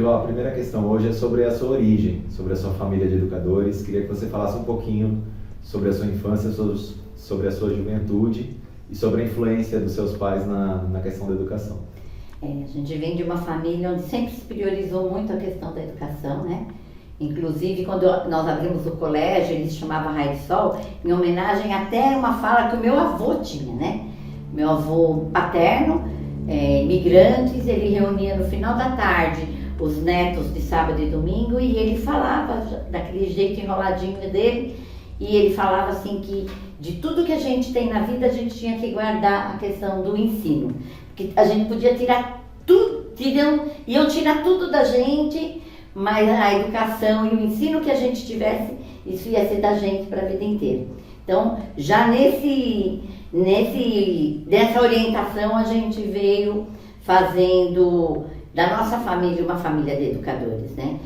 Filó, a primeira questão hoje é sobre a sua origem, sobre a sua família de educadores. Queria que você falasse um pouquinho sobre a sua infância, sobre a sua juventude e sobre a influência dos seus pais na questão da educação. A gente vem de uma família onde sempre se priorizou muito a questão da educação, né? Inclusive, quando nós abrimos o colégio, ele se chamava Raio de Sol, em homenagem até uma fala que o meu avô tinha, né? Meu avô paterno, imigrantes, ele reunia no final da tarde os netos de sábado e domingo e ele falava daquele jeito enroladinho dele, e ele falava assim que de tudo que a gente tem na vida a gente tinha que guardar a questão do ensino, porque a gente podia tirar tudo, iam tirar tudo da gente, mas a educação e o ensino que a gente tivesse, isso ia ser da gente para a vida inteira. Então, já nessa orientação a gente veio fazendo da nossa família uma família de educadores, né?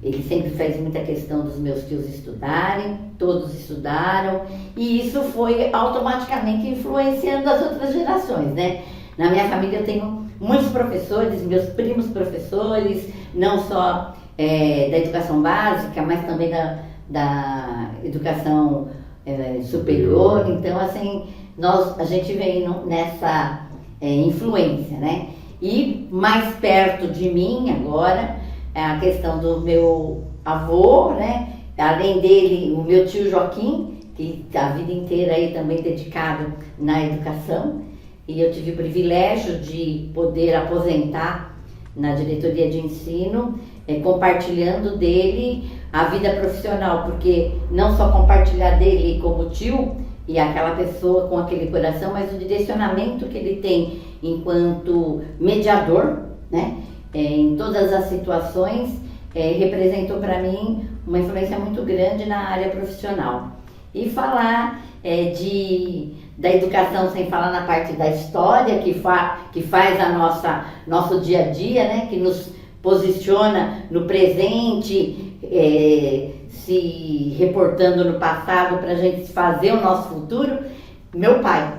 Ele sempre fez muita questão dos meus filhos estudarem, todos estudaram, e isso foi automaticamente influenciando as outras gerações, né? Na minha família eu tenho muitos professores, meus primos professores, não só da educação básica, mas também da educação superior. Então, assim, a gente vem nessa influência, né? E mais perto de mim agora, a questão do meu avô, né? Além dele, o meu tio Joaquim, que a vida inteira aí também dedicado na educação. E eu tive o privilégio de poder aposentar na diretoria de ensino, compartilhando dele a vida profissional, porque não só compartilhar dele como tio e aquela pessoa com aquele coração, mas o direcionamento que ele tem enquanto mediador, né? Em todas as situações, representou para mim uma influência muito grande na área profissional. E falar da educação sem falar na parte da história, que faz nosso dia a dia, né? Que nos posiciona no presente, se reportando no passado para a gente fazer o nosso futuro. Meu pai,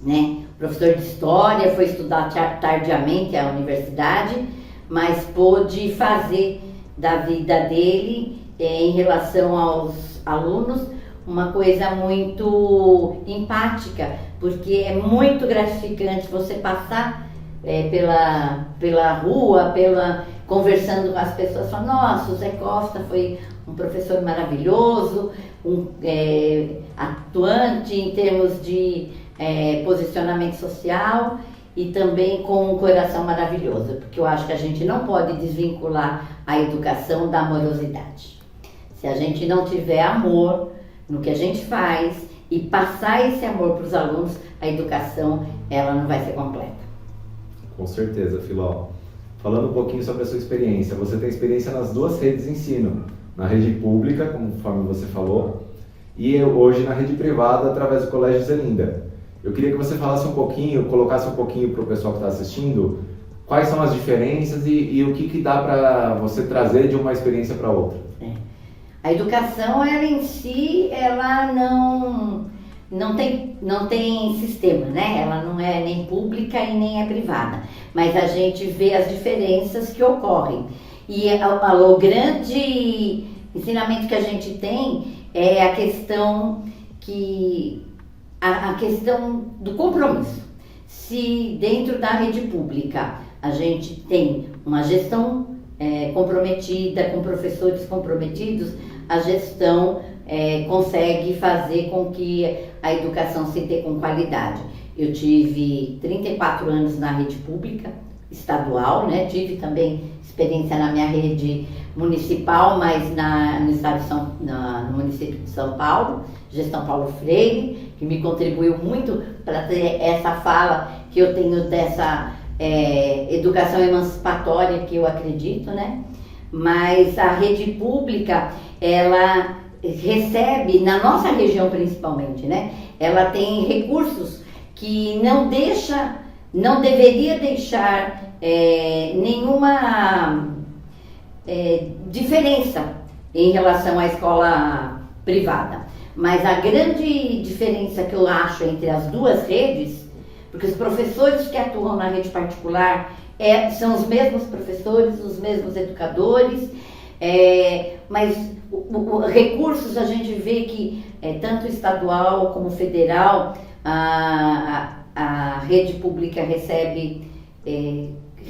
né? Professor de história, foi estudar tardiamente à universidade, mas pôde fazer da vida dele, em relação aos alunos, uma coisa muito empática, porque é muito gratificante você passar pela rua, conversando com as pessoas, falando, nossa, o Zé Costa foi um professor maravilhoso, atuante em termos de posicionamento social e também com um coração maravilhoso, porque eu acho que a gente não pode desvincular a educação da amorosidade. Se a gente não tiver amor no que a gente faz e passar esse amor para os alunos, a educação ela não vai ser completa. Com certeza, Filó. Falando um pouquinho sobre a sua experiência, você tem experiência nas duas redes de ensino, na rede pública, conforme você falou, e hoje na rede privada, através do Colégio Zelinda. Eu queria que você falasse um pouquinho, colocasse um pouquinho para o pessoal que está assistindo, quais são as diferenças e o que dá para você trazer de uma experiência para outra. A educação, ela em si, ela não tem sistema, né? Ela não é nem pública e nem é privada. Mas a gente vê as diferenças que ocorrem. E o grande ensinamento que a gente tem é a questão do compromisso. Se dentro da rede pública a gente tem uma gestão comprometida, com professores comprometidos, a gestão consegue fazer com que a educação se dê com qualidade. Eu tive 34 anos na rede pública estadual, né? Tive também experiência na minha rede municipal, mas no município de São Paulo, gestão Paulo Freire, que me contribuiu muito para ter essa fala que eu tenho dessa educação emancipatória que eu acredito, né? Mas a rede pública, ela recebe, na nossa região principalmente, né? Ela tem recursos que não deveria deixar nenhuma diferença em relação à escola privada. Mas a grande diferença que eu acho entre as duas redes, porque os professores que atuam na rede particular, são os mesmos professores, os mesmos educadores, mas recursos a gente vê que tanto estadual como federal, a rede pública recebe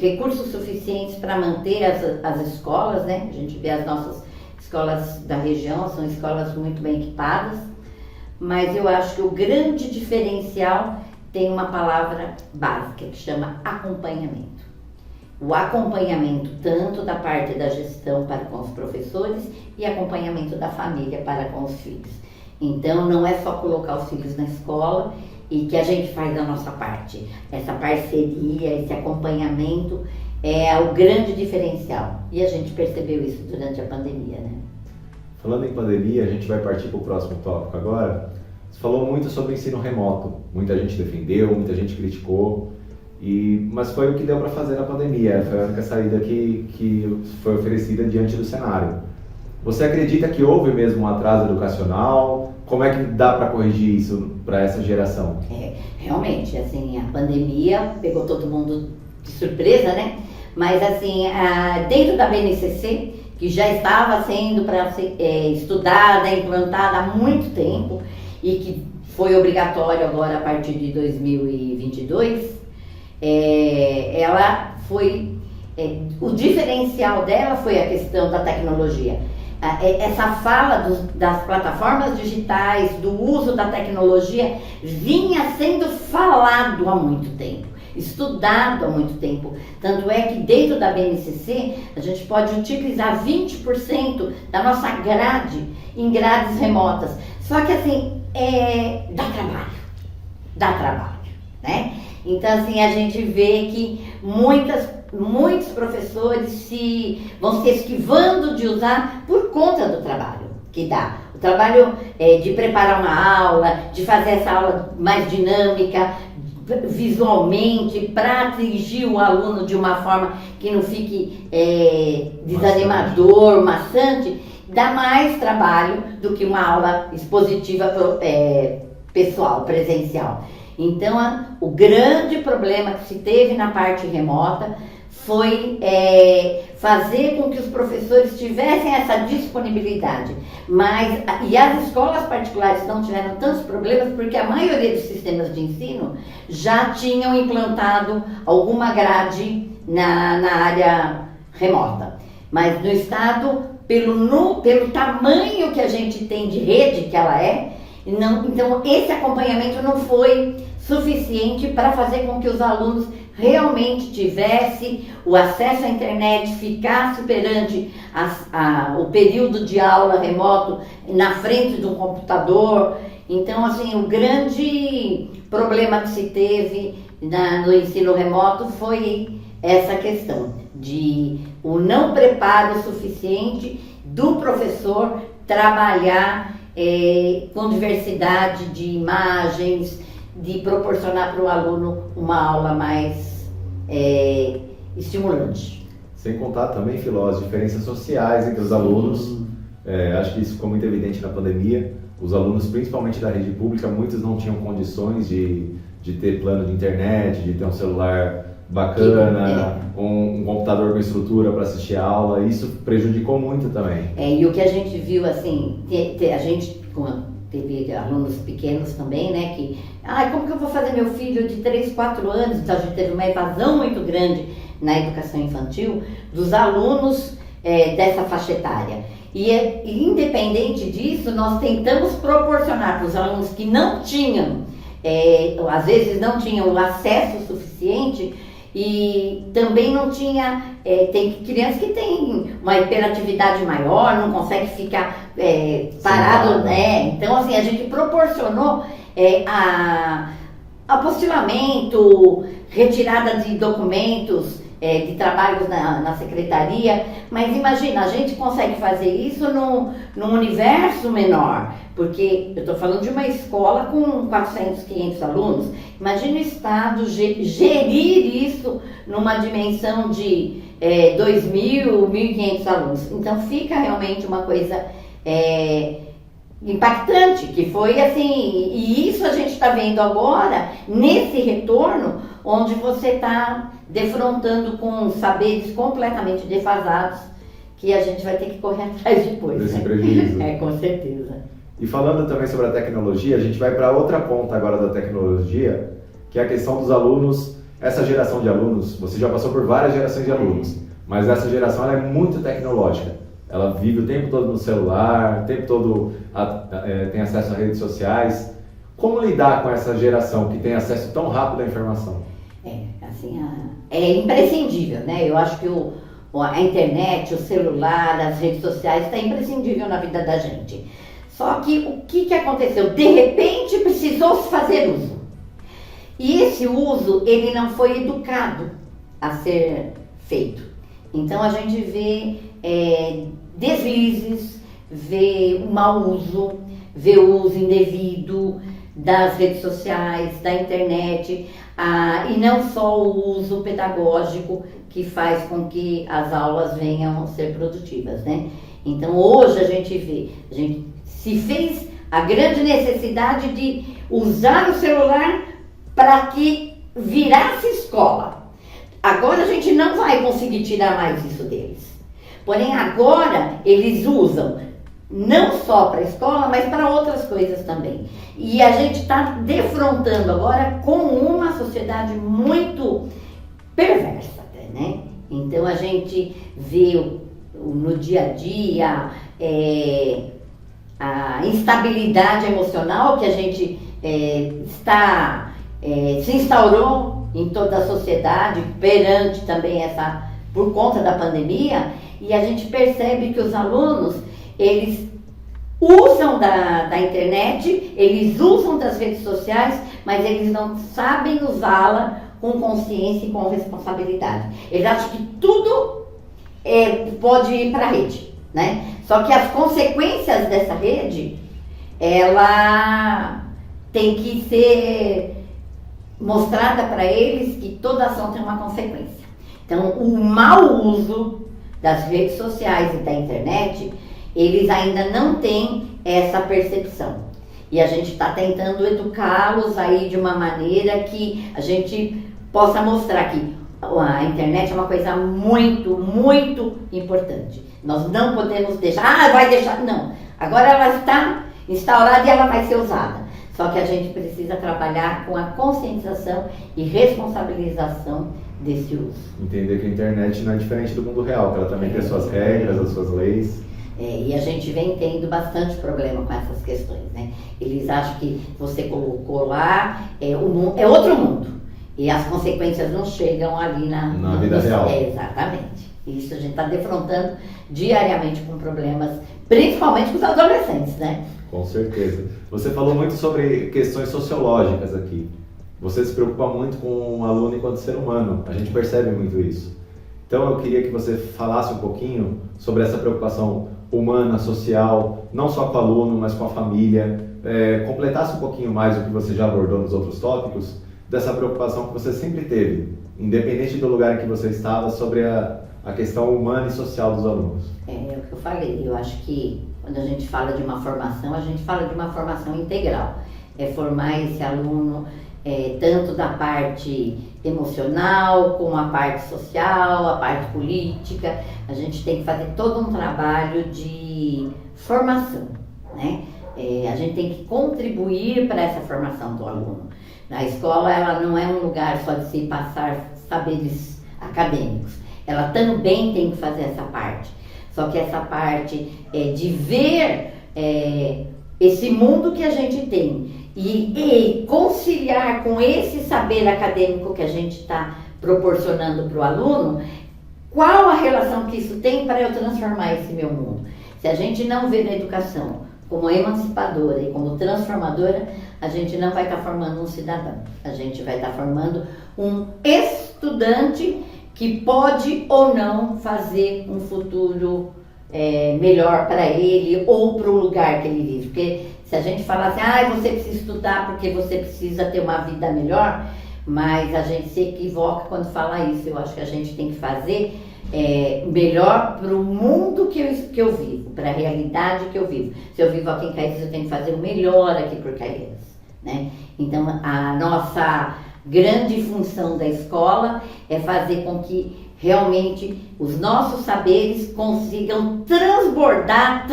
recursos suficientes para manter as escolas, né? A gente vê as nossas escolas da região, são escolas muito bem equipadas, mas eu acho que o grande diferencial tem uma palavra básica que chama acompanhamento. O acompanhamento tanto da parte da gestão para com os professores e acompanhamento da família para com os filhos. Então não é só colocar os filhos na escola e que a gente faz a nossa parte. Essa parceria, esse acompanhamento é o grande diferencial. E a gente percebeu isso durante a pandemia, né? Falando em pandemia, a gente vai partir para o próximo tópico agora. Você falou muito sobre o ensino remoto. Muita gente defendeu, muita gente criticou. Mas foi o que deu para fazer na pandemia. Foi a única saída que foi oferecida diante do cenário. Você acredita que houve mesmo um atraso educacional? Como é que dá para corrigir isso para essa geração? Realmente, assim, a pandemia pegou todo mundo de surpresa, né? Mas, assim, dentro da BNCC, que já estava sendo para ser estudada, implantada há muito tempo e que foi obrigatório agora a partir de 2022, ela foi... o diferencial dela foi a questão da tecnologia. Essa fala das plataformas digitais, do uso da tecnologia, vinha sendo falado há muito tempo, estudado há muito tempo. Tanto é que dentro da BNCC, a gente pode utilizar 20% da nossa grade em grades remotas. Só que assim, dá trabalho, né? Então assim, a gente vê que muitos professores vão se esquivando de usar por conta do trabalho que dá. O trabalho de preparar uma aula, de fazer essa aula mais dinâmica, visualmente, para atingir o aluno de uma forma que não fique desanimador, maçante, dá mais trabalho do que uma aula expositiva pessoal, presencial. Então, o grande problema que se teve na parte remota foi fazer com que os professores tivessem essa disponibilidade. E as escolas particulares não tiveram tantos problemas porque a maioria dos sistemas de ensino já tinham implantado alguma grade na área remota. Mas no estado, pelo tamanho que a gente tem de rede que ela então esse acompanhamento não foi suficiente para fazer com que os alunos realmente tivessem o acesso à internet, ficasse perante o período de aula remoto na frente de um computador. Então, assim, o grande problema que se teve no ensino remoto foi essa questão de o não preparo suficiente do professor trabalhar com diversidade de imagens, de proporcionar para o aluno uma aula mais estimulante. Sem contar também, Filó, as diferenças sociais entre os alunos. Acho que isso ficou muito evidente na pandemia. Os alunos, principalmente da rede pública, muitos não tinham condições de ter plano de internet, de ter um celular bacana, um computador com estrutura para assistir a aula. Isso prejudicou muito também. E o que a gente viu, assim, a gente teve alunos pequenos também, né, que, como que eu vou fazer meu filho de 3, 4 anos? Então a gente teve uma evasão muito grande na educação infantil dos alunos dessa faixa etária. E independente disso, nós tentamos proporcionar para os alunos que não tinham, às vezes não tinham o acesso suficiente, e também não tinha, tem crianças que têm uma hiperatividade maior, não consegue ficar parado, né? Então, assim, a gente proporcionou apostilamento, retirada de documentos, de trabalhos na secretaria, mas imagina, a gente consegue fazer isso num universo menor, porque eu estou falando de uma escola com 400, 500 alunos. Imagina o Estado gerir isso numa dimensão de 2.000, 1.500 alunos. Então fica realmente uma coisa impactante, que foi assim, e isso a gente está vendo agora, nesse retorno, onde você está defrontando com saberes completamente defasados, que a gente vai ter que correr atrás depois. Desse né? prejuízo. Com certeza. E falando também sobre a tecnologia, a gente vai para outra ponta agora da tecnologia, que é a questão dos alunos. Essa geração de alunos, você já passou por várias gerações de alunos, mas essa geração ela é muito tecnológica. Ela vive o tempo todo no celular, o tempo todo tem acesso a redes sociais. Como lidar com essa geração que tem acesso tão rápido à informação? É imprescindível, né? Eu acho que a internet, o celular, as redes sociais está imprescindível na vida da gente. Só que o que aconteceu? De repente precisou se fazer uso. E esse uso, ele não foi educado a ser feito. Então a gente vê deslizes, vê o mau uso, vê o uso indevido das redes sociais, da internet, e não só o uso pedagógico que faz com que as aulas venham a ser produtivas, né? Então hoje a gente se fez a grande necessidade de usar o celular para que virasse escola. Agora a gente não vai conseguir tirar mais isso deles. Porém agora eles usam não só para a escola, mas para outras coisas também. E a gente está defrontando agora com uma sociedade muito perversa, né? Então a gente vê no dia a dia a instabilidade emocional que a gente se instaurou em toda a sociedade perante também por conta da pandemia, e a gente percebe que os alunos, eles usam da internet, eles usam das redes sociais, mas eles não sabem usá-la com consciência e com responsabilidade. Eles acham que tudo pode ir para a rede, né? Só que as consequências dessa rede, ela tem que ser mostrada para eles, que toda ação tem uma consequência. Então, o mau uso das redes sociais e da internet, eles ainda não têm essa percepção. E a gente está tentando educá-los aí de uma maneira que a gente possa mostrar que a internet é uma coisa muito, muito importante. Nós não podemos deixar, vai deixar, não. Agora ela está instaurada e ela vai ser usada. Só que a gente precisa trabalhar com a conscientização e responsabilização desse uso. Entender que a internet não é diferente do mundo real, que ela também tem suas regras, as suas leis. E a gente vem tendo bastante problema com essas questões, né? Eles acham que você colocou lá, é outro mundo. E as consequências não chegam ali na vida real. Exatamente. Isso a gente está defrontando diariamente com problemas, principalmente com os adolescentes, né? Com certeza. Você falou muito sobre questões sociológicas aqui. Você se preocupa muito com o aluno enquanto ser humano. A gente percebe muito isso. Então eu queria que você falasse um pouquinho sobre essa preocupação humana, social, não só com o aluno, mas com a família. Completasse um pouquinho mais o que você já abordou nos outros tópicos, dessa preocupação que você sempre teve, independente do lugar em que você estava, sobre a questão humana e social dos alunos. É o que eu falei. Eu acho que quando a gente fala de uma formação, a gente fala de uma formação integral. É formar esse aluno tanto da parte emocional, como a parte social, a parte política. A gente tem que fazer todo um trabalho de formação, né? A gente tem que contribuir para essa formação do aluno. A escola, ela não é um lugar só de se passar saberes acadêmicos. Ela também tem que fazer essa parte. Só que essa parte de ver esse mundo que a gente tem e conciliar com esse saber acadêmico que a gente está proporcionando para o aluno, qual a relação que isso tem para eu transformar esse meu mundo? Se a gente não vê na educação como emancipadora e como transformadora, a gente não vai estar formando um cidadão. A gente vai estar formando um estudante que pode ou não fazer um futuro melhor para ele ou para o lugar que ele vive. Porque se a gente falar assim, você precisa estudar porque você precisa ter uma vida melhor, mas a gente se equivoca quando fala isso. Eu acho que a gente tem que fazer melhor para o mundo que eu vivo, para a realidade que eu vivo. Se eu vivo aqui em Caíras, eu tenho que fazer o melhor aqui por Caíras, né? Então, a nossa grande função da escola é fazer com que realmente os nossos saberes consigam transportar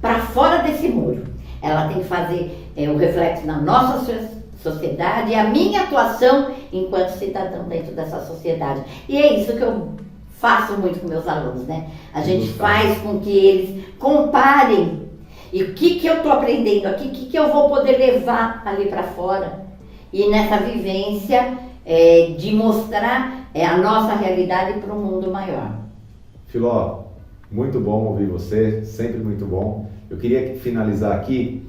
para fora desse muro. Ela tem que fazer o reflexo na nossa sociedade e a minha atuação enquanto cidadão dentro dessa sociedade. E é isso que eu faço muito com meus alunos, né? A gente faz com que eles comparem e o que eu estou aprendendo aqui, o que eu vou poder levar ali para fora. E nessa vivência de mostrar a nossa realidade para um mundo maior. Filó, muito bom ouvir você, sempre muito bom. Eu queria finalizar aqui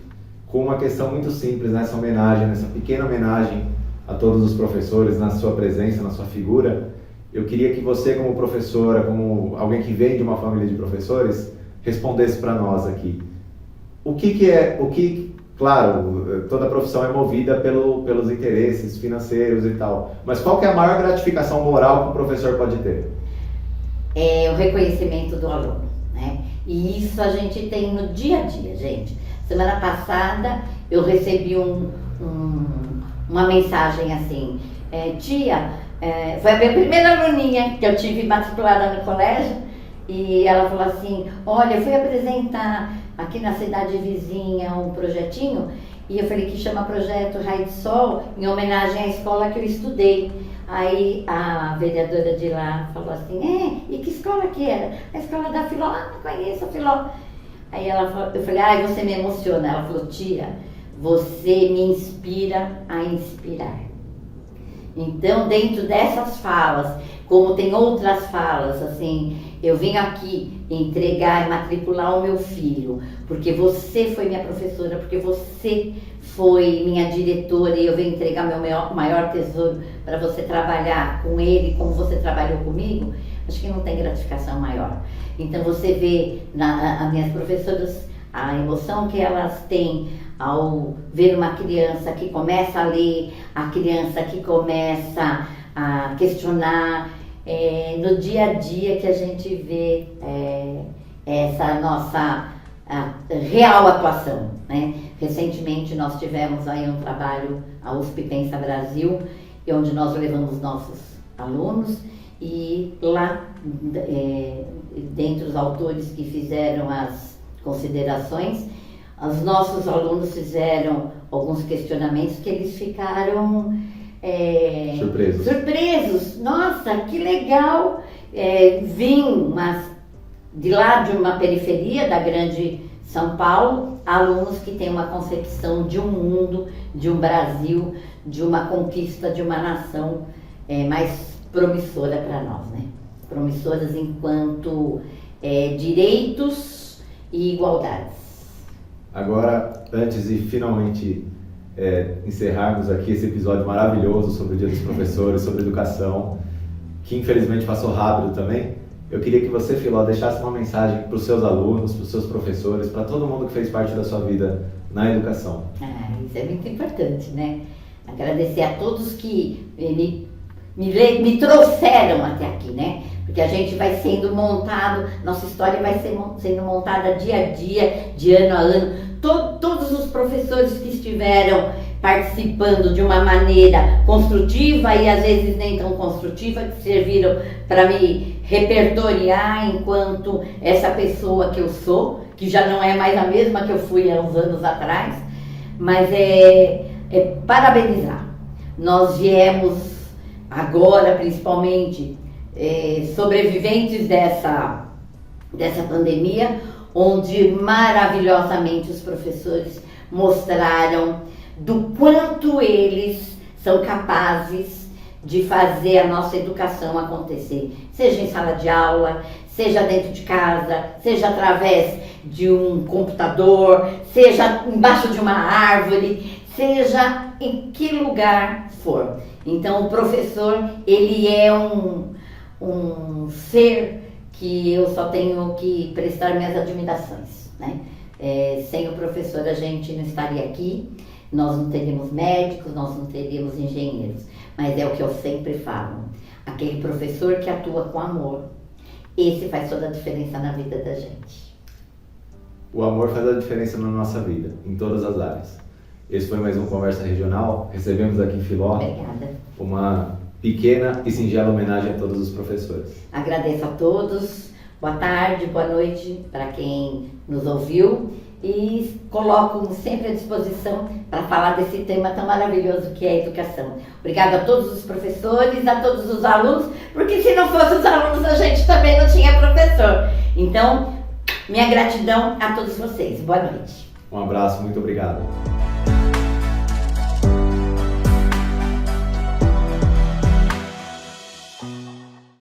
com uma questão muito simples, nessa homenagem, nessa pequena homenagem a todos os professores, na sua presença, na sua figura. Eu queria que você, como professora, como alguém que vem de uma família de professores, respondesse para nós aqui. Claro, toda profissão é movida pelos interesses financeiros e tal, mas qual que é a maior gratificação moral que o professor pode ter? É o reconhecimento do aluno, né? E isso a gente tem no dia a dia, gente. Semana passada eu recebi uma mensagem assim, tia, foi a minha primeira aluninha que eu tive matriculada no colégio, e ela falou assim, olha, eu fui apresentar aqui na cidade vizinha um projetinho, e eu falei que chama Projeto Raio de Sol, em homenagem à escola que eu estudei. Aí a vereadora de lá falou assim, e que escola que era? A escola da Filó. Não conheço a Filó. Aí eu falei, você me emociona. Ela falou, tia, você me inspira a inspirar. Então, dentro dessas falas, como tem outras falas, assim, eu vim aqui entregar e matricular o meu filho, porque você foi minha professora, porque você foi minha diretora e eu venho entregar meu maior tesouro para você trabalhar com ele como você trabalhou comigo, acho que não tem gratificação maior. Então você vê as minhas professoras, a emoção que elas têm ao ver uma criança que começa a ler, a criança que começa a questionar, no dia a dia que a gente vê essa nossa real atuação, né? Recentemente nós tivemos aí um trabalho, a USP Pensa Brasil, onde nós levamos nossos alunos e lá, dentre os autores que fizeram as considerações, os nossos alunos fizeram alguns questionamentos que eles ficaram surpresos. Nossa, que legal! Vim de lá de uma periferia da grande São Paulo, alunos que têm uma concepção de um mundo, de um Brasil, de uma conquista de uma nação mais promissora para nós, né? Promissoras enquanto direitos e igualdades. Agora, antes de finalmente encerrarmos aqui esse episódio maravilhoso sobre o Dia dos Professores, sobre educação, que infelizmente passou rápido também, eu queria que você, Filó, deixasse uma mensagem para os seus alunos, para os seus professores, para todo mundo que fez parte da sua vida na educação. Isso é muito importante, né? Agradecer a todos que me trouxeram até aqui, né? Porque a gente vai sendo montado, nossa história vai sendo montada dia a dia, de ano a ano. Todos os professores que estiveram participando de uma maneira construtiva e às vezes nem tão construtiva, que serviram para me repertoriar enquanto essa pessoa que eu sou, que já não é mais a mesma que eu fui há uns anos atrás, mas parabenizar. Nós viemos agora, principalmente, sobreviventes dessa pandemia, onde maravilhosamente os professores mostraram do quanto eles são capazes de fazer a nossa educação acontecer, seja em sala de aula, seja dentro de casa, seja através de um computador, seja embaixo de uma árvore, seja em que lugar for. Então o professor, ele é um ser que eu só tenho que prestar minhas admirações, né? Sem o professor a gente não estaria aqui, nós não teríamos médicos, nós não teríamos engenheiros, mas é o que eu sempre falo, a aquele professor que atua com amor. Esse faz toda a diferença na vida da gente. O amor faz a diferença na nossa vida, em todas as áreas. Esse foi mais um Conversa Regional. Recebemos aqui em Filó uma pequena e singela homenagem a todos os professores. Agradeço a todos. Boa tarde, boa noite para quem nos ouviu e coloco sempre à disposição para falar desse tema tão maravilhoso que é a educação. Obrigada a todos os professores, a todos os alunos, porque se não fossem os alunos a gente também não tinha professor. Então, minha gratidão a todos vocês. Boa noite. Um abraço, muito obrigado.